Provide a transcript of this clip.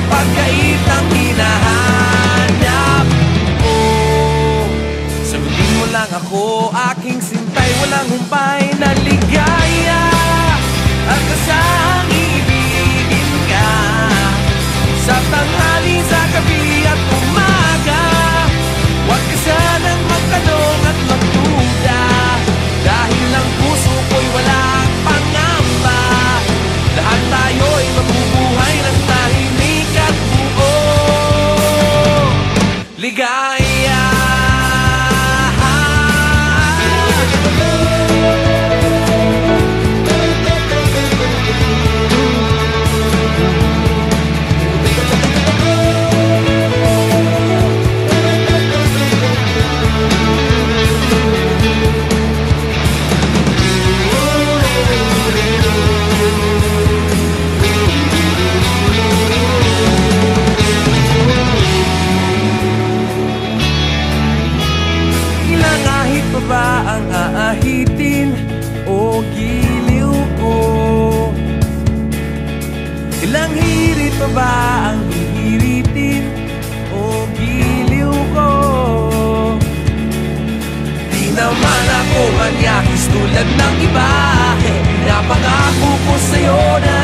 pagkait ang hinahanap ko. Sagutin mo lang ako, aking sintay, walang humpay na ligaya. At kasang ibigin ka sa tanghali, sa gabi at umaga. Huwag ka sanang magtanong at magduda, dahil ang puso ko'y walang pangamba. Lahat tayo'y mabubuhay ng tahimik at buo ligaya. Ba ang aahitin o giliw ko? Ilang hirit pa ba ang hihiritin o giliw ko? Di naman ako manyakis tulad ng iba, pinapangako ko sa'yo na